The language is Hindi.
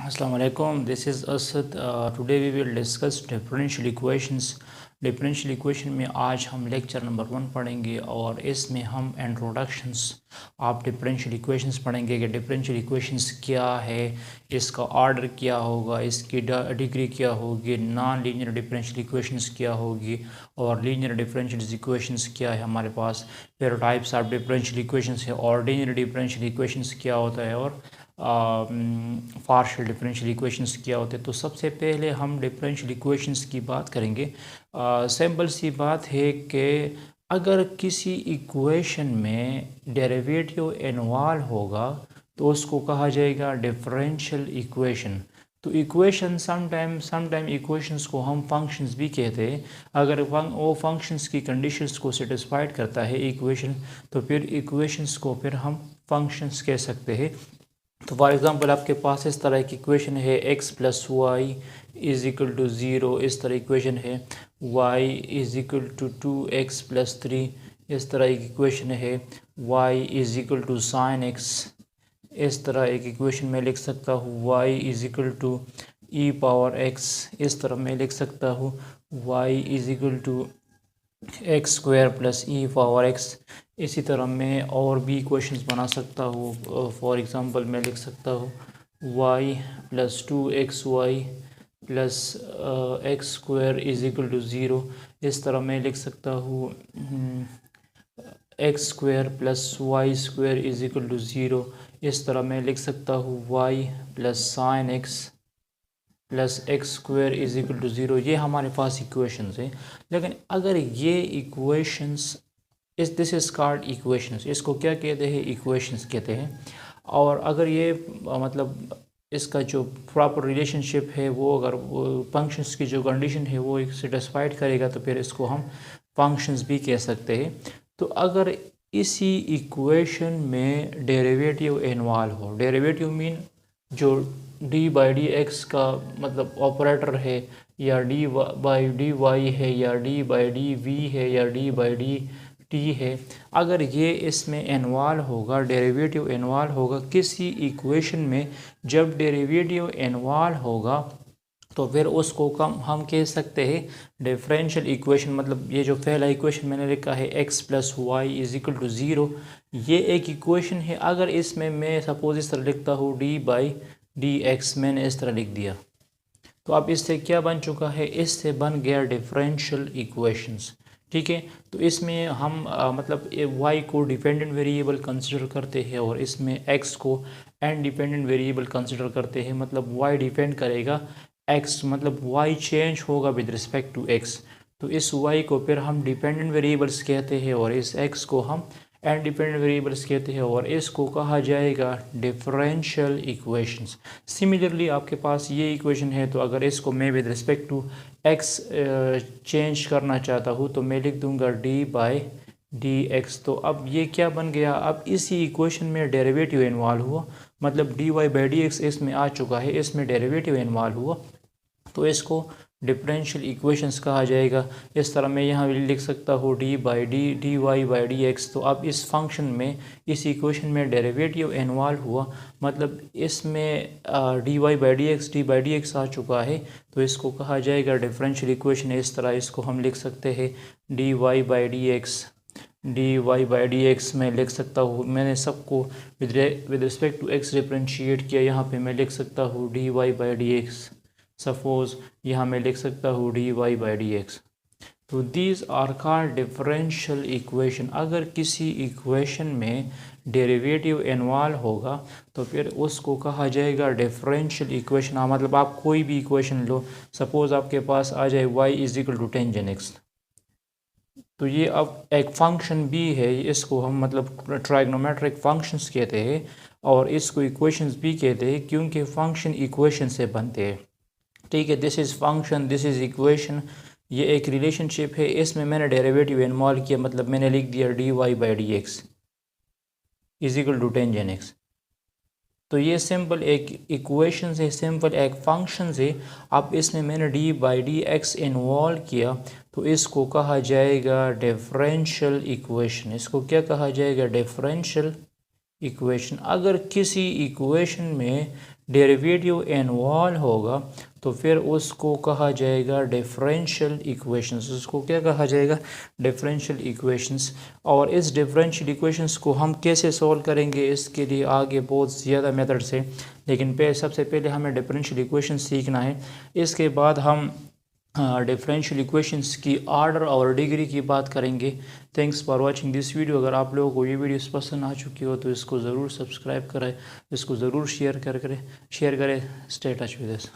Assalamu alaikum. This is Asad. Today we will discuss differential equations. Differential equation में आज हम लेक्चर नंबर 1 पढ़ेंगे और इसमें हम इंट्रोडक्शंस ऑफ डिफरेंशियल इक्वेशंस पढ़ेंगे कि डिफरेंशियल इक्वेशंस क्या है, इसका ऑर्डर क्या होगा, इसकी डिग्री क्या होगी, नॉन लीनियर डिफरेंशियल इक्वेशंस क्या होगी और लीनियर डिफरेंशियल इक्वेशंस क्या है हमारे पास। फिर टाइप्स ऑफ डिफरेंशियल इक्वेशंस है, ऑर्डिनरी डिफरेंशियल इक्वेशंस क्या होता है और पार्शियल डिफरेंशियल इक्वेशंस क्या होते हैं। तो सबसे पहले हम डिफरेंशियल इक्वेशंस की बात करेंगे। सिंपल सी बात है कि अगर किसी इक्वेशन में डेरिवेटिव इन्वॉल्व होगा तो उसको कहा जाएगा डिफरेंशियल इक्वेशन। तो इक्वेशन समटाइम इक्वेशंस को हम फंक्शंस भी कहते हैं। अगर वो फंक्शंस की कंडीशंस को सेटिस्फाइड करता है इक्वेशन, तो फिर इक्वेशंस को फिर हम फंक्शंस कह सकते हैं। तो फॉर एग्ज़ाम्पल आपके पास इस तरह की इक्वेशन है x plus y is equal to zero, इस तरह इक्वेशन है y is equal to 2x plus 3, इस तरह एक इक्वेशन है y is equal to sine x, इस तरह एक इक्वेशन में लिख सकता हूँ y is equal to e power x, इस तरह मैं लिख सकता हूँ y is equal to x square plus e power x. इसी तरह मैं और भी इक्वेशंस बना सकता हूँ। फॉर एग्ज़ाम्पल मैं लिख सकता हूँ y plus 2xy plus x square is equal to zero. इस तरह मैं लिख सकता हूँ x square plus y square is equal to zero. इस तरह मैं लिख सकता हूँ y plus sine x plus x square is equal to zero. ये हमारे पास इक्वेशंस हैं। लेकिन अगर ये equations this is called equations, इसको क्या कहते हैं, इक्वेशंस कहते हैं। और अगर ये मतलब इसका जो प्रॉपर रिलेशनशिप है वो अगर फंक्शंस की जो कंडीशन है वो सेटिस्फाइड करेगा तो फिर इसको हम फंक्शंस भी कह सकते हैं। तो अगर इसी इक्वेशन में डेरिवेटिव इन्वॉल्व हो, डेरिवेटिव मीन जो डी बाई डी एक्स का मतलब ऑपरेटर है, या डी बाई डी वाई है, या डी बाई डी वी है, या डी बाई डी टी है, अगर ये इसमें इन्वॉल्व होगा, डेरिवेटिव इन्वॉल्व होगा किसी इक्वेशन में, जब डेरिवेटिव इन्वॉल्व होगा तो फिर उसको हम कह सकते हैं डिफरेंशियल इक्वेशन। मतलब ये जो पहला इक्वेशन मैंने लिखा है x plus y is equal to zero, ये एक इक्वेशन है। अगर इसमें मैं सपोज इस तरह लिखता हूँ डी बाई डी एक्स, मैंने इस तरह लिख दिया, तो अब इससे क्या बन चुका है, इससे बन गया डिफरेंशियल इक्वेशंस। ठीक है, तो इसमें हम मतलब y को डिपेंडेंट वेरिएबल कंसिडर करते हैं और इसमें x को इंडिपेंडेंट वेरिएबल कंसिडर करते हैं। मतलब y डिपेंड करेगा x, मतलब y चेंज होगा विद रिस्पेक्ट टू x। तो इस y को फिर हम डिपेंडेंट वेरिएबल्स कहते हैं और इस x को हम इंडिपेंडेंट वेरिएबल्स कहते हैं और इसको कहा जाएगा डिफरेंशियल इक्वेशंस। सिमिलरली आपके पास ये इक्वेशन है, तो अगर इसको मैं with respect to x change करना चाहता हूँ तो मैं लिख दूंगा डी बाई डी एक्स। तो अब ये क्या बन गया, अब इसी इक्वेशन में डेरिवेटिव इन्वॉल्व हुआ, मतलब d y by d x इसमें आ चुका है, इसमें डेरिवेटिव इन्वॉल्व हुआ, तो इसको डिफरेंशियल इक्वेशंस कहा जाएगा। इस तरह मैं यहाँ लिख सकता हूँ d by d y by d x. तो अब इस फंक्शन में, इस इक्वेशन में डेरिवेटिव इन्वॉल्व हुआ, मतलब इसमें d y by d x आ चुका है, तो इसको कहा जाएगा डिफरेंशियल इक्वेशन। इस तरह इसको हम लिख सकते हैं d y by d x में लिख सकता हूँ। मैंने सबको with respect to x differentiate किया, यहाँ पे मैं लिख सकता हूँ d y by d x. Suppose यहाँ मैं लिख सकता हूँ d y by d x. तो these are called differential equation. अगर किसी इक्वेशन में डेरिवेटिव इन्वॉल्व होगा तो फिर उसको कहा जाएगा डिफरेंशियल इक्वेशन। हाँ, मतलब आप कोई भी इक्वेशन लो, सपोज आपके पास आ जाए y is equal to tangent x, तो ये अब एक फंक्शन भी है, इसको हम मतलब ट्राइग्नोमेट्रिक फंक्शंस कहते हैं और इसको इक्वेशंस भी कहते हैं क्योंकि फंक्शन इक्वेशन से बनते हैं। ठीक है, this is function, this is equation, ये एक रिलेशनशिप है, इसमें मैंने डेरिवेटिव इन्वॉल्व किया, मतलब मैंने लिख दिया d y by d x is equal to tangent x. तो ये सिंपल एक इक्वेशन है, सिंपल एक फंक्शन है। अब इसमें मैंने D by d x involve किया, तो इसको कहा जाएगा डिफरेंशियल इक्वेशन। इसको क्या कहा जाएगा, डिफरेंशियल इक्वेशन। अगर किसी इक्वेशन में डेरिवेटिव इन्वॉल्व होगा तो फिर उसको कहा जाएगा डिफरेंशियल इक्वेशंस। उसको क्या कहा जाएगा? Differential equations. और इस डिफरेंशियल इक्वेशंस को हम कैसे सॉल्व करेंगे, इसके लिए आगे बहुत ज़्यादा मेथड्स हैं, लेकिन सबसे पहले हमें डिफरेंशियल इक्वेशंस सीखना है। इसके बाद हम डिफरेंशियल इक्वेशंस की ऑर्डर और डिग्री की बात करेंगे। Thanks for watching this video. अगर आप लोगों को ये वीडियोस पसंद आ चुकी हो तो इसको ज़रूर सब्सक्राइब करें, इसको ज़रूर शेयर करें। Stay touch with us.